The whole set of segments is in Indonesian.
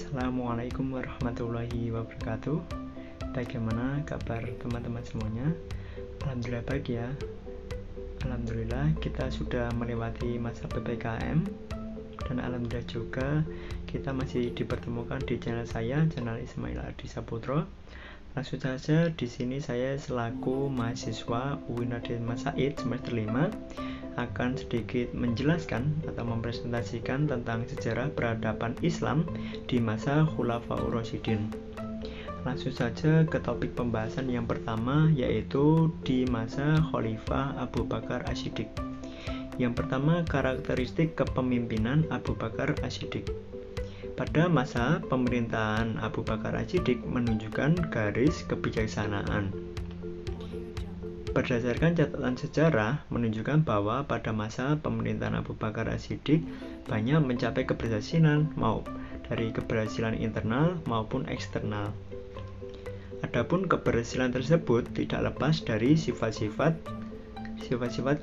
Assalamualaikum warahmatullahi wabarakatuh. Bagaimana kabar teman-teman semuanya? Alhamdulillah baik ya. Alhamdulillah kita sudah melewati masa PPKM. Dan alhamdulillah juga kita masih dipertemukan di channel saya, channel Ismail Ardi Saputro. Langsung saja di sini saya selaku mahasiswa UIN Raden Mas Said semester 5 akan sedikit menjelaskan atau mempresentasikan tentang sejarah peradaban Islam di masa Khulafaur Rasyidin. Langsung saja ke topik pembahasan yang pertama, yaitu di masa Khalifah Abu Bakar As-Siddiq. Yang pertama, karakteristik kepemimpinan Abu Bakar As-Siddiq. Pada masa pemerintahan Abu Bakar As-Siddiq menunjukkan garis kebijaksanaan. Berdasarkan catatan sejarah menunjukkan bahwa pada masa pemerintahan Abu Bakar As-Siddiq banyak mencapai keberhasilan dari keberhasilan internal maupun eksternal. Adapun keberhasilan tersebut tidak lepas dari sifat-sifat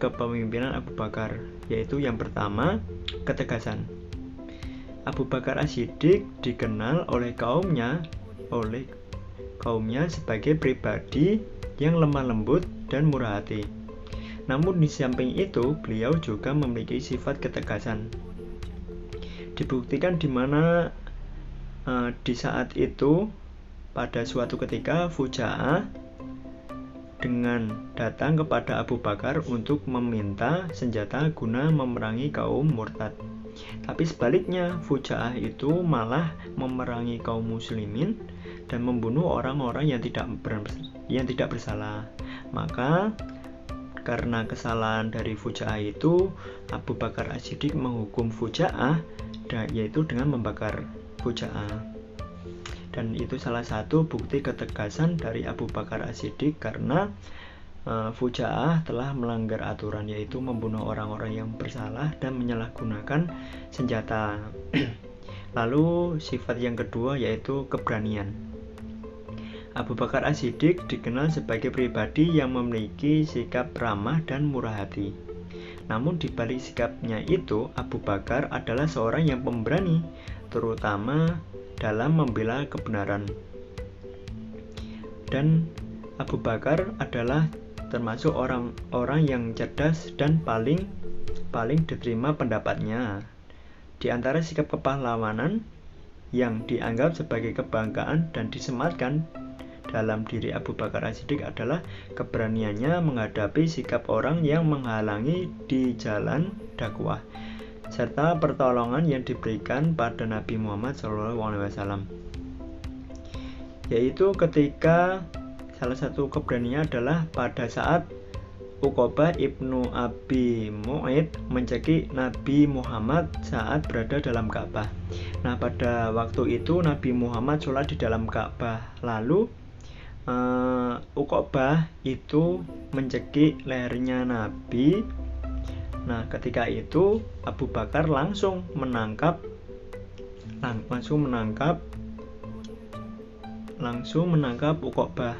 kepemimpinan Abu Bakar, yaitu yang pertama, ketegasan. Abu Bakar As-Siddiq dikenal oleh kaumnya sebagai pribadi yang lemah lembut dan murah hati. Namun di samping itu, beliau juga memiliki sifat ketegasan. Dibuktikan di mana di saat itu pada suatu ketika Fuja'ah dengan datang kepada Abu Bakar untuk meminta senjata guna memerangi kaum murtad. Tapi sebaliknya, Fuja'ah itu malah memerangi kaum muslimin dan membunuh orang-orang yang tidak bersalah. Maka karena kesalahan dari Fuja'ah itu, Abu Bakar As-Siddiq menghukum Fuja'ah, yaitu dengan membakar Fuja'ah. Dan itu salah satu bukti ketegasan dari Abu Bakar As-Siddiq karena Fuja'ah telah melanggar aturan, yaitu membunuh orang-orang yang bersalah dan menyalahgunakan senjata. Lalu sifat yang kedua yaitu keberanian. Abu Bakar As-Siddiq dikenal sebagai pribadi yang memiliki sikap ramah dan murah hati. Namun di balik sikapnya itu, Abu Bakar adalah seorang yang pemberani, terutama dalam membela kebenaran. Dan Abu Bakar adalah termasuk orang-orang yang cerdas dan paling diterima pendapatnya. Di antara sikap kepahlawanan yang dianggap sebagai kebanggaan dan disematkan dalam diri Abu Bakar As-Siddiq adalah keberaniannya menghadapi sikap orang yang menghalangi di jalan dakwah, serta pertolongan yang diberikan pada Nabi Muhammad SAW. Yaitu ketika salah satu keberaniannya adalah pada saat Uqbah ibnu Abi Mu'ayth mencekik Nabi Muhammad saat berada dalam Ka'bah. Nah, pada waktu itu Nabi Muhammad sholat di dalam Ka'bah. Lalu Uqbah itu mencekik lehernya Nabi. Nah, ketika itu Abu Bakar langsung menangkap Uqbah.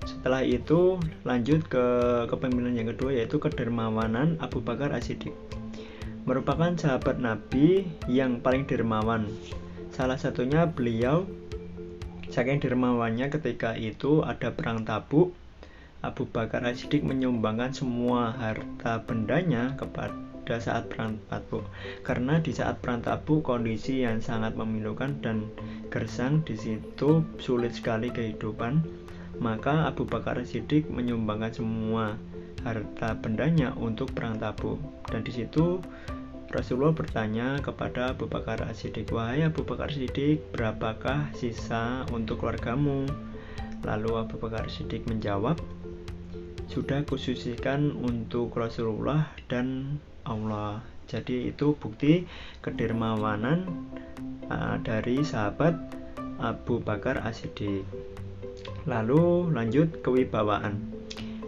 Setelah itu lanjut ke kepemimpinan yang kedua, yaitu kedermawanan Abu Bakar As-Siddiq. Merupakan sahabat Nabi yang paling dermawan. Salah satunya beliau, saking dermawannya ketika itu ada perang Tabuk, Abu Bakar As-Siddiq menyumbangkan semua harta bendanya pada saat perang Tabuk. Karena di saat perang Tabuk kondisi yang sangat memilukan dan gersang, di situ sulit sekali kehidupan. Maka Abu Bakar As-Siddiq menyumbangkan semua harta bendanya untuk perang Tabuk. Dan di situ Rasulullah bertanya kepada Abu Bakar As-Siddiq, "Wahai Abu Bakar As-Siddiq, berapakah sisa untuk keluargamu?" Lalu Abu Bakar As-Siddiq menjawab, "Sudah khususkan untuk Rasulullah dan Allah." Jadi itu bukti kedermawanan dari sahabat Abu Bakar As-Siddiq. Lalu lanjut kewibawaan.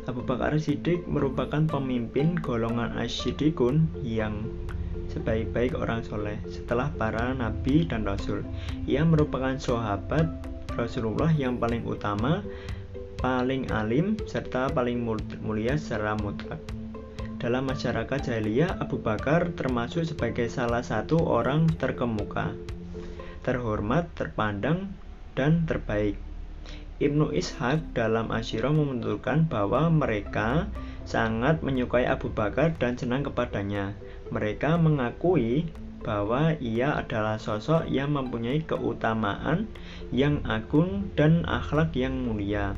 Abu Bakar As-Siddiq merupakan pemimpin golongan As-Siddiqun yang sebaik-baik orang soleh setelah para nabi dan rasul. Ia merupakan sahabat Rasulullah yang paling utama, paling alim, serta paling mulia secara mutlak. Dalam masyarakat jahiliyah, Abu Bakar termasuk sebagai salah satu orang terkemuka, terhormat, terpandang, dan terbaik. Ibnu Ishaq dalam Asyirah menuturkan bahwa mereka sangat menyukai Abu Bakar dan senang kepadanya. Mereka mengakui bahwa ia adalah sosok yang mempunyai keutamaan yang agung dan akhlak yang mulia.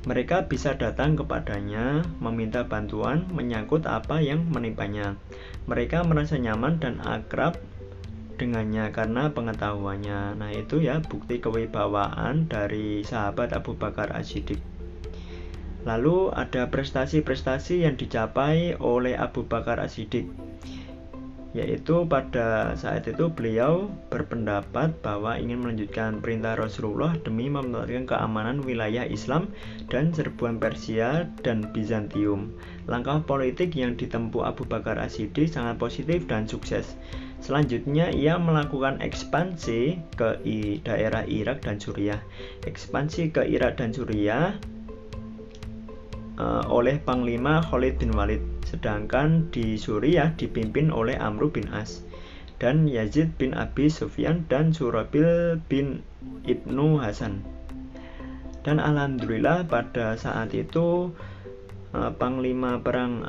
Mereka bisa datang kepadanya, meminta bantuan menyangkut apa yang menimpanya. Mereka merasa nyaman dan akrab dengannya karena pengetahuannya. Nah, itu ya bukti kewibawaan dari sahabat Abu Bakar As-Siddiq. Lalu ada prestasi-prestasi yang dicapai oleh Abu Bakar As-Siddiq, yaitu pada saat itu beliau berpendapat bahwa ingin melanjutkan perintah Rasulullah demi mempertahankan keamanan wilayah Islam dan serbuan Persia dan Bizantium. Langkah politik yang ditempuh Abu Bakar As-Siddiq sangat positif dan sukses. Selanjutnya ia melakukan ekspansi ke daerah Irak dan Suriah. Ekspansi ke Irak dan Suriah oleh Panglima Khalid bin Walid, sedangkan di Suriah dipimpin oleh Amr bin As dan Yazid bin Abi Sufyan dan Surabil bin Ibnu Hasan. Dan alhamdulillah pada saat itu Panglima perang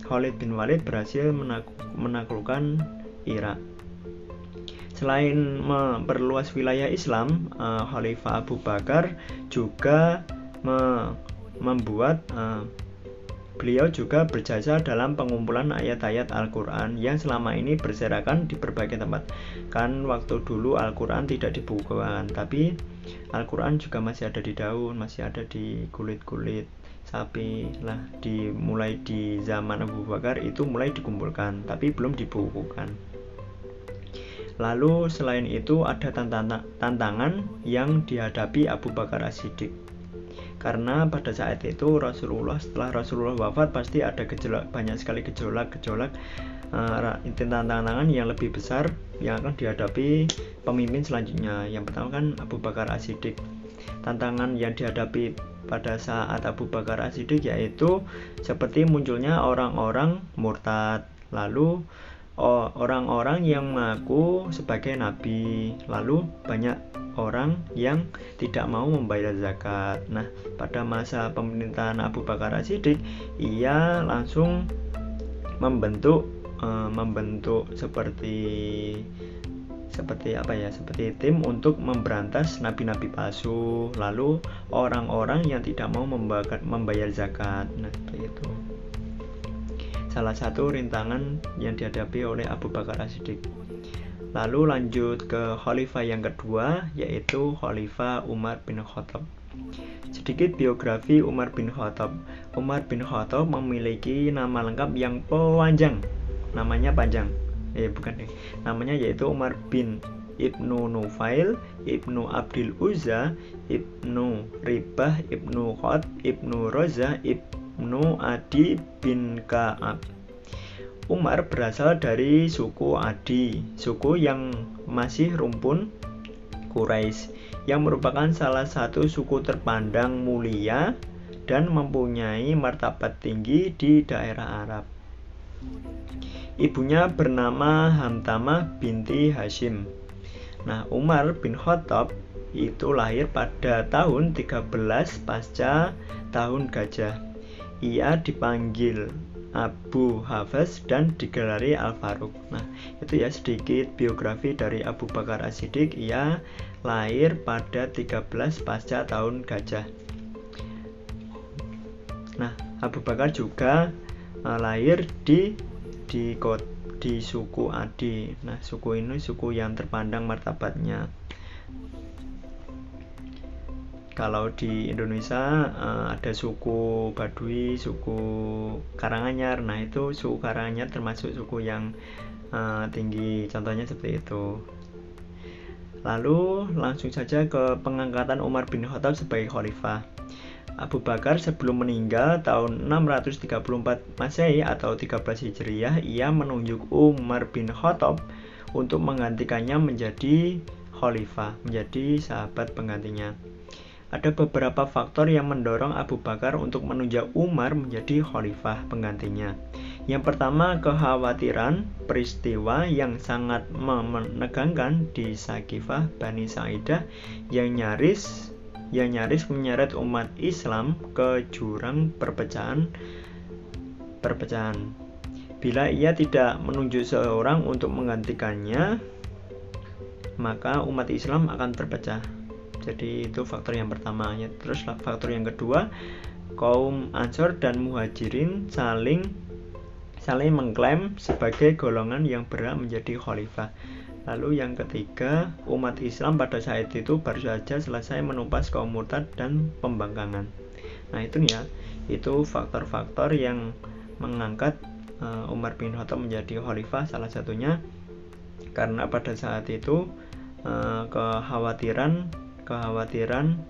Khalid bin Walid berhasil menaklukkan Irak. Selain memperluas wilayah Islam, Khalifah Abu Bakar juga beliau juga berjasa dalam pengumpulan ayat-ayat Al-Quran yang selama ini berserakan di berbagai tempat. Kan waktu dulu Al-Quran tidak dibukukan, tapi Al-Quran juga masih ada di daun, masih ada di kulit-kulit sapi lah. Mulai di zaman Abu Bakar itu mulai dikumpulkan, tapi belum dibukukan. Lalu selain itu ada tantangan yang dihadapi Abu Bakar As-Siddiq. Karena pada saat itu setelah Rasulullah wafat pasti ada banyak sekali gejolak tantangan yang lebih besar yang akan dihadapi pemimpin selanjutnya. Yang pertama kan Abu Bakar As-Siddiq. Tantangan yang dihadapi pada saat Abu Bakar As-Siddiq yaitu seperti munculnya orang-orang murtad, lalu orang-orang yang mengaku sebagai nabi, lalu banyak orang yang tidak mau membayar zakat. Nah, pada masa pemerintahan Abu Bakar As-Siddiq, ia langsung membentuk seperti tim untuk memberantas nabi-nabi palsu, lalu orang-orang yang tidak mau membayar zakat. Nah, begitu. Salah satu rintangan yang dihadapi oleh Abu Bakar As-Siddiq. Lalu lanjut ke khalifah yang kedua, yaitu Khalifah Umar bin Khattab. Sedikit biografi Umar bin Khattab. Umar bin Khattab memiliki nama lengkap yang panjang. Namanya yaitu Umar bin Ibnu Nufail, Ibnu Abdul Uzza, Ibnu Ribah, Ibnu Khat, Ibnu Roza, Ibnu Adi bin Ka'ab. Umar berasal dari suku Adi, suku yang masih rumpun Quraisy, yang merupakan salah satu suku terpandang mulia dan mempunyai martabat tinggi di daerah Arab. Ibunya bernama Hamtamah binti Hashim. Nah, Umar bin Khattab itu lahir pada tahun 13 pasca tahun gajah. Ia dipanggil Abu Hafs dan digelari Al-Faruq. Nah, itu ya sedikit biografi dari Abu Bakar As-Siddiq. Ia lahir pada 13 pasca tahun gajah. Nah, Abu Bakar juga lahir di suku Adi. Nah, suku ini suku yang terpandang martabatnya. Kalau di Indonesia ada suku Baduy, suku Karanganyar. Nah, itu suku Karanganyar termasuk suku yang tinggi, contohnya seperti itu. Lalu langsung saja ke pengangkatan Umar bin Khattab sebagai khalifah. Abu Bakar sebelum meninggal tahun 634 Masehi atau 13 Hijriah, ia menunjuk Umar bin Khattab untuk menggantikannya menjadi khalifah, menjadi sahabat penggantinya. ada beberapa faktor yang mendorong Abu Bakar untuk menunjuk Umar menjadi khalifah penggantinya. Yang pertama, kekhawatiran peristiwa yang sangat menegangkan di Saqifah Bani Sa'idah yang nyaris menyeret umat Islam ke jurang perpecahan. Bila ia tidak menunjuk seorang untuk menggantikannya, maka umat Islam akan terpecah. Jadi itu faktor yang pertama ya. Terus faktor yang kedua, kaum Ansor dan Muhajirin saling mengklaim sebagai golongan yang berhak menjadi khalifah. Lalu yang ketiga, umat Islam pada saat itu baru saja selesai menumpas kaum murtad dan pembangkangan. Nah itu nih ya, itu faktor-faktor yang mengangkat Umar bin Khattab menjadi khalifah. Salah satunya karena pada saat itu kekhawatiran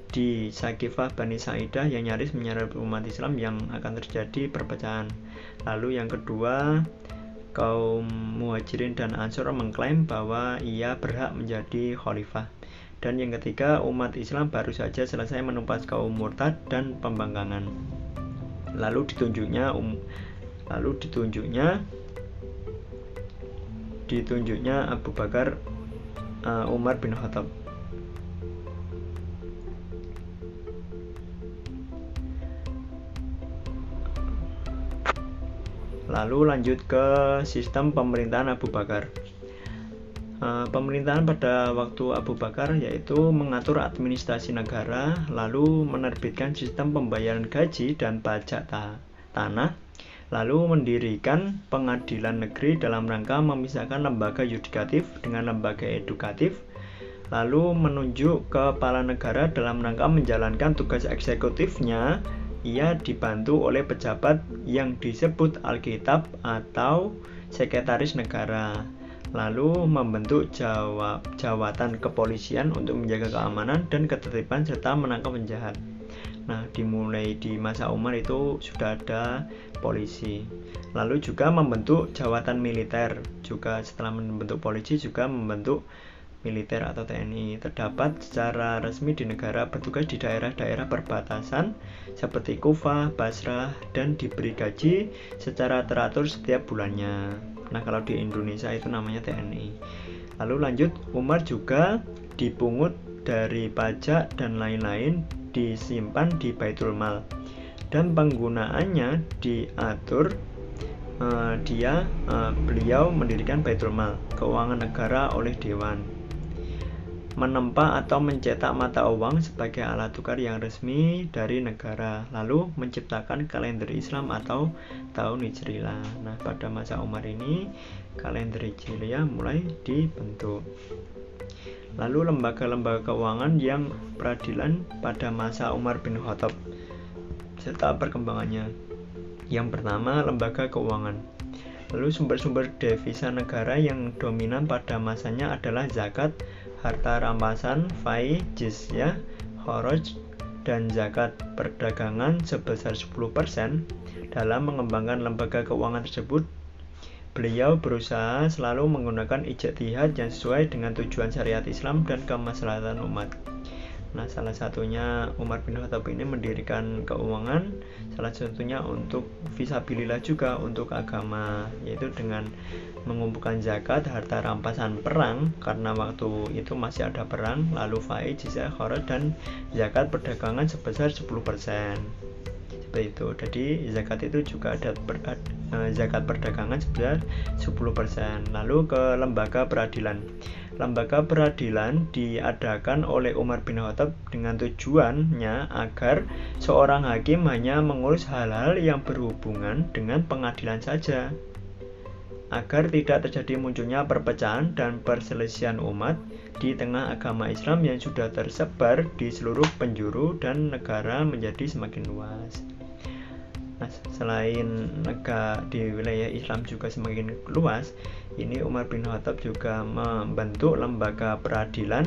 di Saqifah Bani Sa'idah yang nyaris menyeret umat Islam yang akan terjadi perpecahan. Lalu yang kedua, kaum Muhajirin dan Ansor mengklaim bahwa ia berhak menjadi khalifah. Dan yang ketiga, umat Islam baru saja selesai menumpas kaum murtad dan pembangkangan. Lalu ditunjuknya Abu Bakar Umar bin Khattab. Lalu lanjut ke sistem pemerintahan Abu Bakar. Pemerintahan pada waktu Abu Bakar yaitu mengatur administrasi negara, lalu menerbitkan sistem pembayaran gaji dan pajak tanah, lalu mendirikan pengadilan negeri dalam rangka memisahkan lembaga yudikatif dengan lembaga edukatif, lalu menunjuk kepala negara dalam rangka menjalankan tugas eksekutifnya. Ia dibantu oleh pejabat yang disebut Alkitab atau sekretaris negara, lalu membentuk jawatan kepolisian untuk menjaga keamanan dan ketertiban serta menangkap penjahat. Nah, dimulai di masa Umar itu sudah ada polisi. Lalu juga membentuk jawatan militer. Juga setelah membentuk polisi juga membentuk militer atau TNI. Terdapat secara resmi di negara, bertugas di daerah-daerah perbatasan seperti Kufah, Basrah, dan diberi gaji secara teratur setiap bulannya. Nah, kalau di Indonesia itu namanya TNI. Lalu lanjut, Umar juga dipungut dari pajak dan lain-lain disimpan di Baitul Mal dan penggunaannya diatur. Beliau mendirikan Baitul Mal, keuangan negara oleh Dewan, menempa atau mencetak mata uang sebagai alat tukar yang resmi dari negara, lalu menciptakan kalender Islam atau tahun Hijriah. Nah, pada masa Umar ini kalender Hijriah mulai dibentuk. Lalu lembaga-lembaga keuangan yang peradilan pada masa Umar bin Khattab serta perkembangannya. Yang pertama, lembaga keuangan. Lalu sumber-sumber devisa negara yang dominan pada masanya adalah zakat, harta rampasan, fai, jizyah, kharaj, dan zakat perdagangan sebesar 10%. Dalam mengembangkan lembaga keuangan tersebut, beliau berusaha selalu menggunakan ijtihad yang sesuai dengan tujuan syariat Islam dan kemaslahatan umat. Nah, salah satunya Umar bin Khattab ini mendirikan keuangan, salah satunya untuk fisabilillah juga untuk agama, yaitu dengan mengumpulkan zakat, harta rampasan perang karena waktu itu masih ada perang, lalu fai, jizyah, kharaj, dan zakat perdagangan sebesar 10%. Seperti itu. Jadi zakat itu juga ada zakat perdagangan sebesar 10%. Lalu ke lembaga peradilan. Lembaga peradilan diadakan oleh Umar bin Khattab dengan tujuannya agar seorang hakim hanya mengurus hal-hal yang berhubungan dengan pengadilan saja, agar tidak terjadi munculnya perpecahan dan perselisihan umat di tengah agama Islam yang sudah tersebar di seluruh penjuru dan negara menjadi semakin luas. Nah, selain negara di wilayah Islam juga semakin luas, ini Umar bin Khattab juga membentuk lembaga peradilan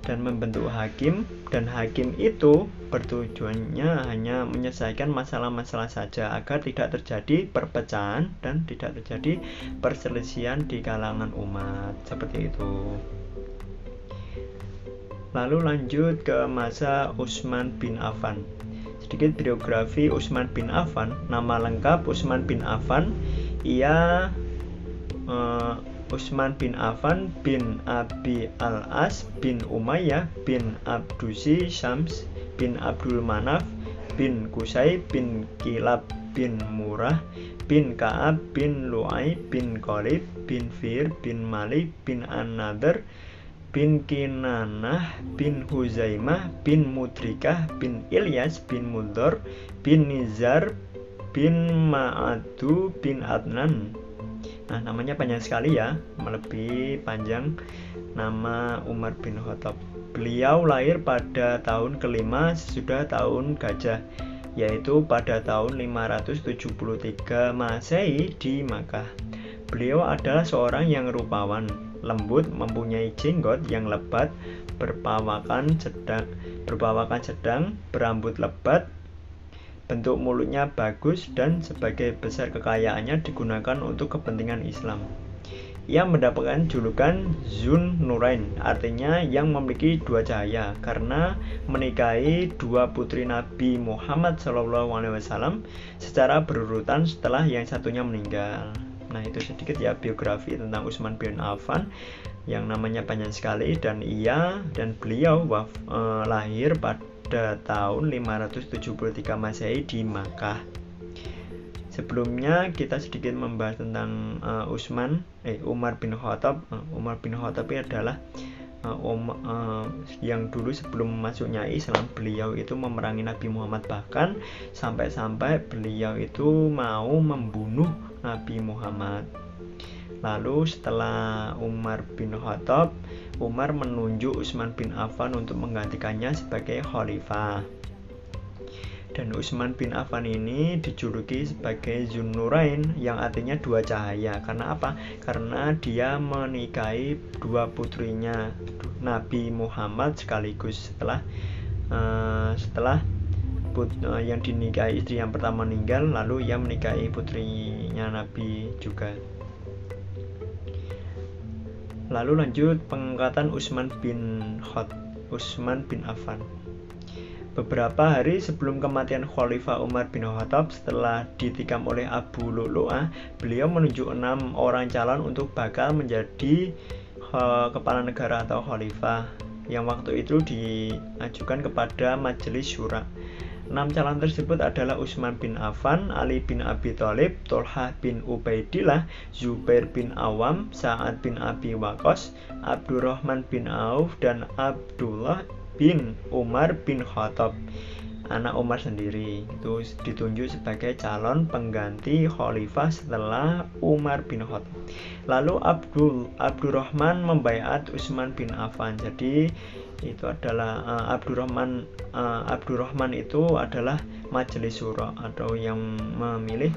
dan membentuk hakim, dan hakim itu bertujuannya hanya menyelesaikan masalah-masalah saja agar tidak terjadi perpecahan dan tidak terjadi perselisihan di kalangan umat. Seperti itu. Lalu lanjut ke masa Utsman bin Affan. Sedikit biografi Utsman bin Affan. Nama lengkap Utsman bin Affan. Ia Utsman bin Affan bin Abi al-As bin Umayyah bin Abdusi Syams bin Abdul Manaf bin Qusay bin Kilab bin Murrah bin Ka'ab bin Lu'ay bin Ghalib bin Fir bin Malik bin An-Nadhr bin Kinanah bin Huzaimah bin Mudrikah bin Ilyas bin Mudhar bin Nizar bin Ma'adu bin Adnan. Nah, namanya panjang sekali ya, melebihi panjang nama Umar bin Khattab. Beliau lahir pada tahun kelima sesudah tahun gajah, yaitu pada tahun 573 Masehi di Makkah. Beliau adalah seorang yang rupawan, lembut, mempunyai jenggot yang lebat, berpawakan sedang, berambut lebat, bentuk mulutnya bagus, dan sebagai besar kekayaannya digunakan untuk kepentingan Islam. Ia mendapatkan julukan Zun Nurain, artinya yang memiliki dua cahaya, karena menikahi dua putri Nabi Muhammad SAW secara berurutan setelah yang satunya meninggal. Nah, itu sedikit ya biografi tentang Utsman bin Affan yang namanya panjang sekali, dan beliau lahir pada tahun 573 Masehi di Makkah. Sebelumnya kita sedikit membahas tentang Umar bin Khattab. Umar bin Khattab ini adalah yang dulu sebelum masuknya Islam, beliau itu memerangi Nabi Muhammad, bahkan sampai-sampai beliau itu mau membunuh Nabi Muhammad. Lalu setelah Umar bin Khattab, Umar menunjuk Utsman bin Affan untuk menggantikannya sebagai khalifah. Dan Utsman bin Affan ini dijuluki sebagai Zunnurain, yang artinya dua cahaya. Karena apa? Karena dia menikahi dua putrinya Nabi Muhammad sekaligus. Setelah yang dinikahi istri yang pertama meninggal, lalu ia menikahi putrinya Nabi juga. Lalu lanjut pengangkatan Utsman bin Affan. Beberapa hari sebelum kematian Khalifah Umar bin Khattab, setelah ditikam oleh Abu Lu'lu'ah, beliau menunjuk 6 orang calon untuk bakal menjadi kepala negara atau khalifah, yang waktu itu diajukan kepada Majelis Syura. 6 calon tersebut adalah Utsman bin Affan, Ali bin Abi Thalib, Thalhah bin Ubaidillah, Zubair bin Awam, Sa'ad bin Abi Waqqas, Abdurrahman bin Auf, dan Abdullah bin Umar bin Khattab, anak Umar sendiri. Itu ditunjuk sebagai calon pengganti khalifah setelah Umar bin Khattab. Lalu Abdurrahman membaiat Utsman bin Affan. Jadi itu adalah Abdurrahman itu adalah Majelis Syura atau yang memilih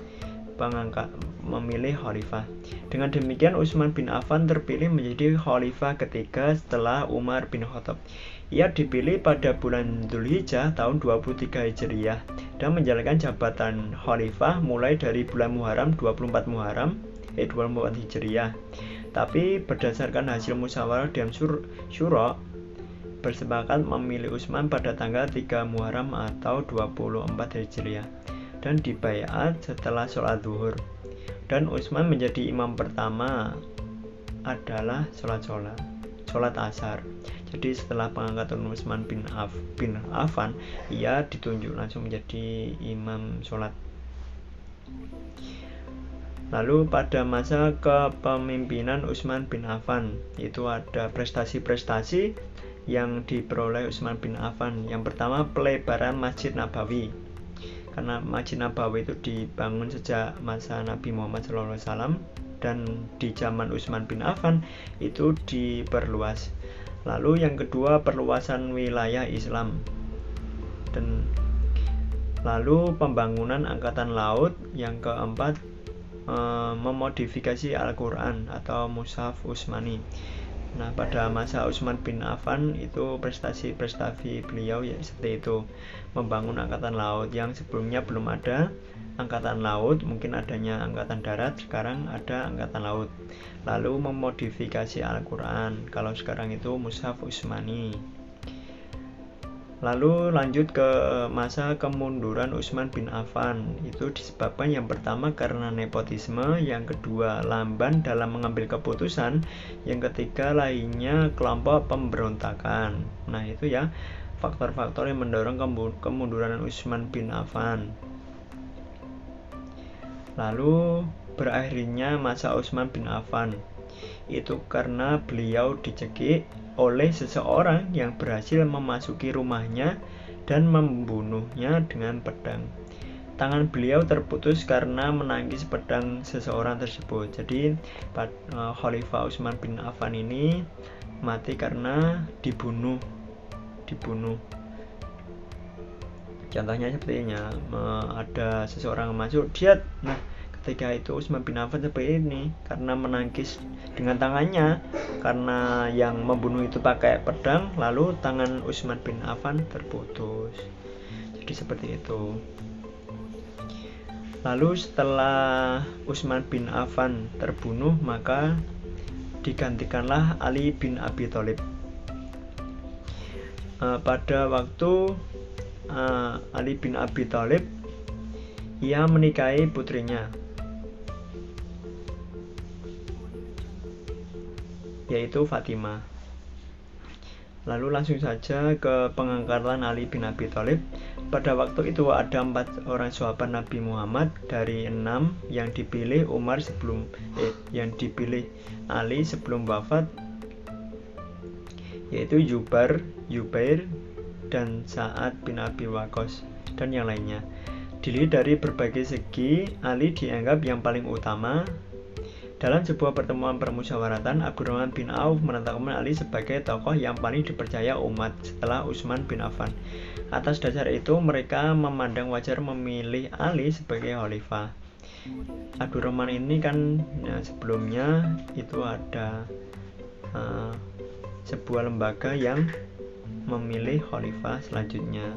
khalifah. Dengan demikian Utsman bin Affan terpilih menjadi khalifah ketiga setelah Umar bin Khattab. Ia dipilih pada bulan Dzulhijjah tahun 23 Hijriah dan menjalankan jabatan khalifah mulai dari bulan Muharram 24 Hijriah. Tapi berdasarkan hasil musyawarah dan syura bersepakat memilih Utsman pada tanggal 3 Muharram atau 24 Hijriah dan dibaiat setelah sholat zuhur. Dan Utsman menjadi imam pertama adalah sholat asar. Jadi setelah pengangkatan Utsman bin Affan, ia ditunjuk langsung menjadi imam sholat. Lalu pada masa kepemimpinan Utsman bin Affan itu ada prestasi-prestasi yang diperoleh Utsman bin Affan. Yang pertama, pelebaran Masjid Nabawi. Karena Masjid Nabawi itu dibangun sejak masa Nabi Muhammad SAW, dan di zaman Utsman bin Affan itu diperluas. Lalu yang kedua, perluasan wilayah Islam. Dan lalu pembangunan angkatan laut. Yang keempat, memodifikasi Al-Quran atau Mushaf Utsmani. Nah, pada masa Utsman bin Affan itu prestasi beliau ya seperti itu, membangun angkatan laut yang sebelumnya belum ada angkatan laut, mungkin adanya angkatan darat, sekarang ada angkatan laut. Lalu memodifikasi Al-Quran, kalau sekarang itu Mushaf Utsmani. Lalu lanjut ke masa kemunduran Utsman bin Affan. Itu disebabkan yang pertama karena nepotisme, yang kedua lamban dalam mengambil keputusan, yang ketiga lainnya kelompok pemberontakan. Nah itu ya faktor-faktor yang mendorong kemunduran Utsman bin Affan. Lalu berakhirnya masa Utsman bin Affan itu karena beliau dicekik oleh seseorang yang berhasil memasuki rumahnya dan membunuhnya dengan pedang. Tangan beliau terputus karena menangkis pedang seseorang tersebut. Jadi Khalifah Utsman bin Affan ini mati karena dibunuh. Contohnya seperti ini, ada seseorang masuk, diat. Nah, ketika itu Utsman bin Affan seperti ini karena menangkis dengan tangannya, karena yang membunuh itu pakai pedang, lalu tangan Utsman bin Affan terputus. Jadi seperti itu. Lalu setelah Utsman bin Affan terbunuh, maka digantikanlah Ali bin Abi Thalib. Pada waktu Ali bin Abi Thalib ia menikahi putrinya, yaitu Fatimah. Lalu langsung saja ke pengangkatan Ali bin Abi Thalib. Pada waktu itu ada 4 orang sahabat Nabi Muhammad dari 6 yang dipilih yang dipilih Ali sebelum wafat, yaitu Jubair dan Sa'ad bin Abi Waqqas dan yang lainnya. Dilihat dari berbagai segi, Ali dianggap yang paling utama. Dalam sebuah pertemuan permusyawaratan, Abdurrahman bin Auf menetapkan Ali sebagai tokoh yang paling dipercaya umat setelah Utsman bin Affan. Atas dasar itu, mereka memandang wajar memilih Ali sebagai khalifah. Abdurrahman ini kan sebelumnya itu ada sebuah lembaga yang memilih khalifah selanjutnya.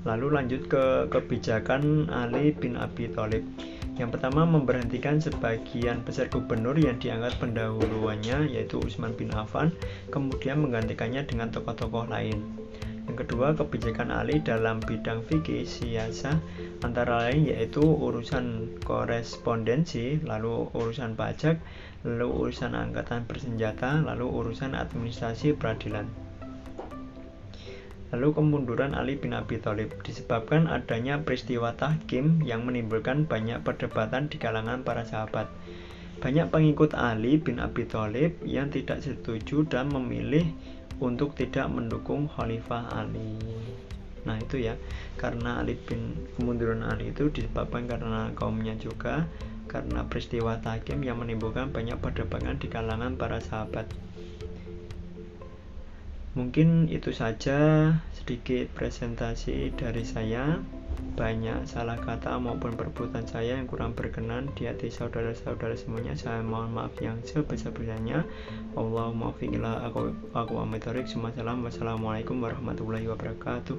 Lalu lanjut ke kebijakan Ali bin Abi Thalib. Yang pertama, memberhentikan sebagian besar gubernur yang diangkat pendahuluannya, yaitu Utsman bin Affan, kemudian menggantikannya dengan tokoh-tokoh lain. Yang kedua, kebijakan Ali dalam bidang fikih siasah antara lain yaitu urusan korespondensi, lalu urusan pajak, lalu urusan angkatan bersenjata, lalu urusan administrasi peradilan. Lalu kemunduran Ali bin Abi Thalib disebabkan adanya peristiwa tahkim yang menimbulkan banyak perdebatan di kalangan para sahabat. Banyak pengikut Ali bin Abi Thalib yang tidak setuju dan memilih untuk tidak mendukung Khalifah Ali. Nah itu ya, karena kemunduran Ali itu disebabkan karena kaumnya juga, karena peristiwa tahkim yang menimbulkan banyak perdebatan di kalangan para sahabat. Mungkin itu saja sedikit presentasi dari saya. Banyak salah kata maupun perbuatan saya yang kurang berkenan di hati saudara-saudara semuanya. Saya mohon maaf yang sebesar-besarnya. Allahumma fiqillah aku amitorik. Wassalamualaikum warahmatullahi wabarakatuh.